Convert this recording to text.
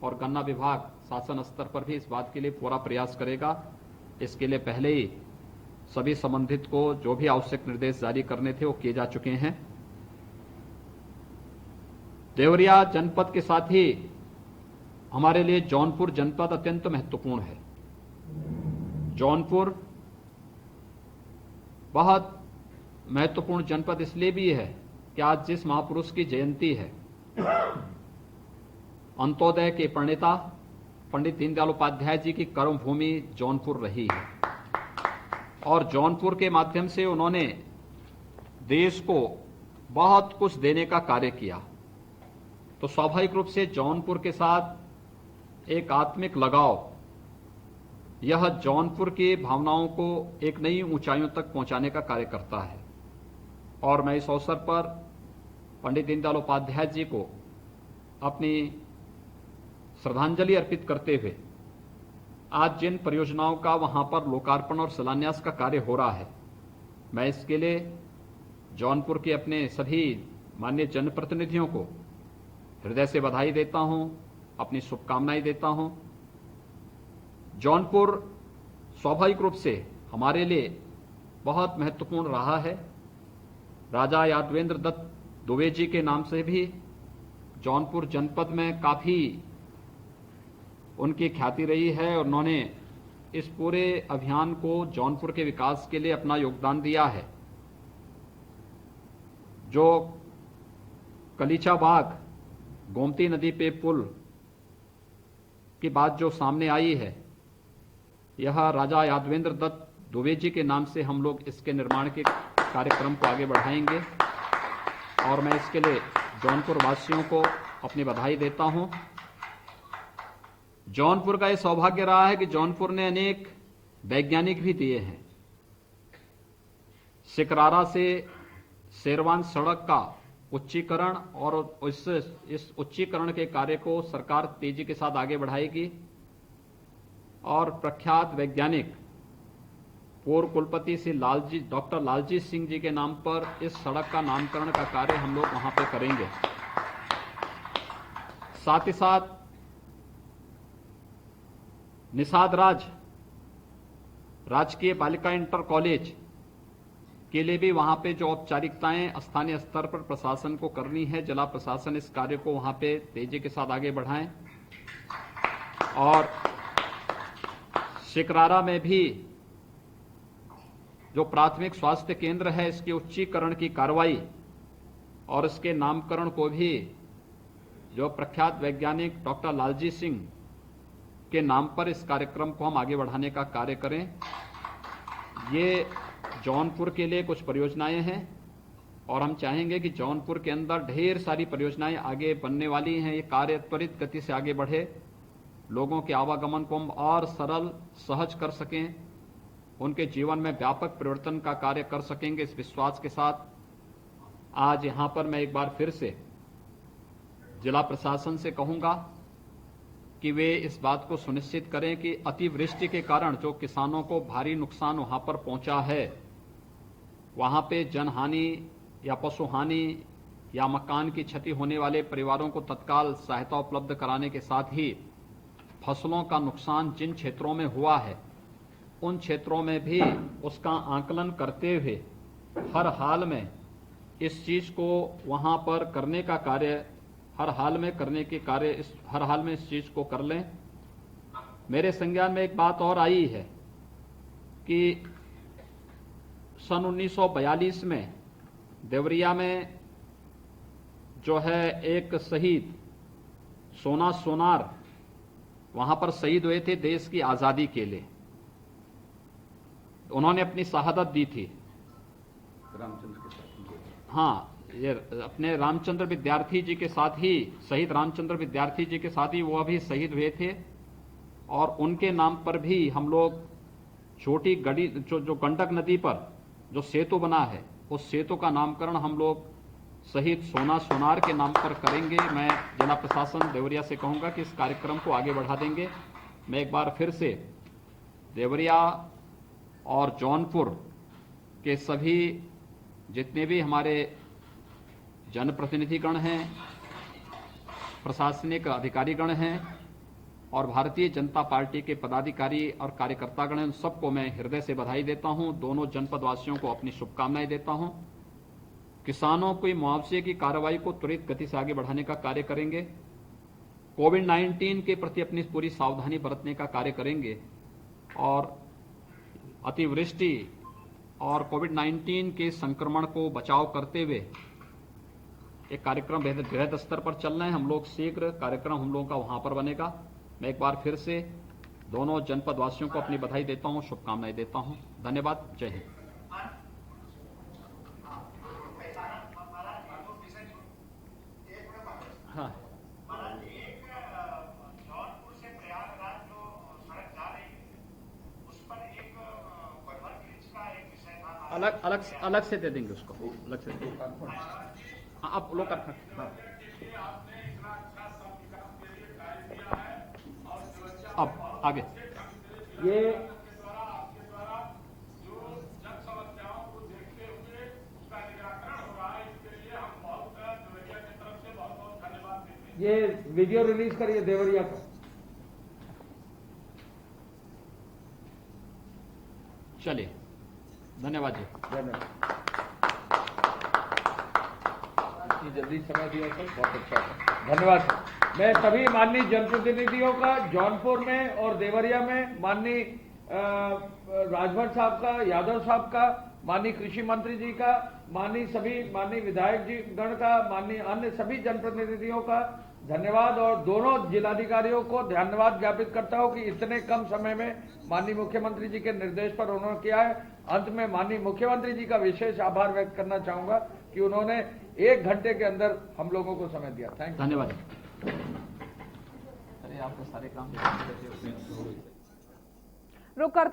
और गन्ना विभाग शासन स्तर पर भी इस बात के लिए पूरा प्रयास करेगा। इसके लिए पहले ही सभी संबंधित को जो भी आवश्यक निर्देश जारी करने थे वो किए जा चुके हैं। देवरिया जनपद के साथ ही हमारे लिए जौनपुर जनपद अत्यंत महत्वपूर्ण है। जौनपुर बहुत महत्वपूर्ण जनपद इसलिए भी है कि आज जिस महापुरुष की जयंती है, अंत्योदय के प्रणेता पंडित दीनदयाल उपाध्याय जी की कर्मभूमि जौनपुर रही है और जौनपुर के माध्यम से उन्होंने देश को बहुत कुछ देने का कार्य किया। तो स्वाभाविक रूप से जौनपुर के साथ एक आत्मिक लगाव यह जौनपुर की भावनाओं को एक नई ऊंचाइयों तक पहुंचाने का कार्य करता है। और मैं इस अवसर पर पंडित दीनदयाल उपाध्याय जी को अपनी श्रद्धांजलि अर्पित करते हुए आज जिन परियोजनाओं का वहां पर लोकार्पण और शिलान्यास का कार्य हो रहा है, मैं इसके लिए जौनपुर के अपने सभी माननीय जनप्रतिनिधियों को हृदय से बधाई देता हूं, अपनी शुभकामनाएं देता हूं। जौनपुर स्वाभाविक रूप से हमारे लिए बहुत महत्वपूर्ण रहा है। राजा यादवेंद्र दत्त दुबे जी के नाम से भी जौनपुर जनपद में काफी उनकी ख्याति रही है और उन्होंने इस पूरे अभियान को जौनपुर के विकास के लिए अपना योगदान दिया है। जो कलीचा बाग गोमती नदी पे पुल की बात जो सामने आई है, यह राजा यादवेंद्र दत्त दुबे जी के नाम से हम लोग इसके निर्माण के कार्यक्रम को आगे बढ़ाएंगे और मैं इसके लिए जौनपुर वासियों को अपनी बधाई देता हूं। जौनपुर का यह सौभाग्य रहा है कि जौनपुर ने अनेक वैज्ञानिक भी दिए हैं। सिकरारा से शेरवान सड़क का उच्चीकरण और इस उच्चीकरण के कार्य को सरकार तेजी के साथ आगे बढ़ाएगी और प्रख्यात वैज्ञानिक पूर्व कुलपति श्री डॉक्टर लालजीत सिंह जी के नाम पर इस सड़क का नामकरण का कार्य हम लोग वहां पे करेंगे। साथ ही साथ निषाद राज राजकीय बालिका इंटर कॉलेज के लिए भी वहां पे जो औपचारिकताएं स्थानीय स्तर पर प्रशासन को करनी है, जिला प्रशासन इस कार्य को वहां पे तेजी के साथ आगे बढ़ाएं। और शिकरारा में भी जो प्राथमिक स्वास्थ्य केंद्र है, इसके उच्चीकरण की कार्रवाई और इसके नामकरण को भी जो प्रख्यात वैज्ञानिक डॉक्टर लालजीत सिंह के नाम पर इस कार्यक्रम को हम आगे बढ़ाने का कार्य करें। ये जौनपुर के लिए कुछ परियोजनाएं हैं और हम चाहेंगे कि जौनपुर के अंदर ढेर सारी परियोजनाएं आगे बनने वाली हैं। ये कार्य त्वरित गति से आगे बढ़े, लोगों के आवागमन को हम और सरल सहज कर सकें, उनके जीवन में व्यापक परिवर्तन का कार्य कर सकेंगे। इस विश्वास के साथ आज यहां पर मैं एक बार फिर से जिला प्रशासन से कहूंगा कि वे इस बात को सुनिश्चित करें कि अतिवृष्टि के कारण जो किसानों को भारी नुकसान वहां पर पहुंचा है, वहां पे जनहानि या पशुहानि या मकान की क्षति होने वाले परिवारों को तत्काल सहायता उपलब्ध कराने के साथ ही फसलों का नुकसान जिन क्षेत्रों में हुआ है, उन क्षेत्रों में भी उसका आकलन करते हुए हर हाल में इस चीज को वहां पर करने का कार्य, हर हाल में करने के कार्य, हर हाल में इस चीज को कर लें। मेरे संज्ञान में एक बात और आई है कि सन 1942 में देवरिया में जो है एक शहीद सोना सोनार वहां पर शहीद हुए थे देश की आजादी के लिए। उन्होंने अपनी शहादत दी थी रामचंद्र के साथ। हाँ, ये अपने रामचंद्र विद्यार्थी जी के साथ ही, शहीद रामचंद्र विद्यार्थी जी के साथ ही वो भी शहीद हुए थे और उनके नाम पर भी हम लोग छोटी गड़ी जो गंडक नदी पर जो सेतु बना है, उस सेतु का नामकरण हम लोग शहीद सोना सोनार के नाम पर करेंगे। मैं जिला प्रशासन देवरिया से कहूंगा कि इस कार्यक्रम को आगे बढ़ा देंगे। मैं एक बार फिर से देवरिया और जौनपुर के सभी जितने भी हमारे जनप्रतिनिधिगण हैं, प्रशासनिक अधिकारीगण हैं, और भारतीय जनता पार्टी के पदाधिकारी और कार्यकर्तागण उन सबको मैं हृदय से बधाई देता हूं। दोनों जनपद वासियों को अपनी शुभकामनाएं देता हूं। किसानों की मुआवजे की कार्रवाई को त्वरित गति से आगे बढ़ाने का कार्य करेंगे। कोविड-19 के प्रति अपनी पूरी सावधानी बरतने का कार्य करेंगे और अतिवृष्टि और कोविड-19 के संक्रमण को बचाव करते हुए एक कार्यक्रम बृहद स्तर पर चल रहे हैं। हम लोग शीघ्र कार्यक्रम हम लोगों का वहां पर बनेगा। मैं एक बार फिर से दोनों जनपद वासियों को अपनी बधाई देता हूं, शुभकामनाएं देता हूं। धन्यवाद। जय हिंद। हाँ, अलग से दे देंगे उसको, अलग से। हाँ, आप लोग कर। हाँ। अब आगे ये वीडियो रिलीज करिए देवरिया का। चलिए, धन्यवाद जी। जल्दी समय दिया सर, बहुत अच्छा है, धन्यवाद सर। मैं सभी माननीय जनप्रतिनिधियों का जौनपुर में और देवरिया में माननीय राजभर साहब का, यादव साहब का, माननीय कृषि मंत्री जी का, माननीय विधायक जी गण का, माननीय अन्य सभी जनप्रतिनिधियों का धन्यवाद और दोनों जिलाधिकारियों को धन्यवाद ज्ञापित करता हूं कि इतने कम समय में माननीय मुख्यमंत्री जी के निर्देश पर उन्होंने किया है। अंत में माननीय मुख्यमंत्री जी का विशेष आभार व्यक्त करना चाहूंगा कि उन्होंने 1 घंटे के अंदर हम लोगों को समय दिया। Thank you. धन्यवाद। अरे आपके सारे काम रुक करते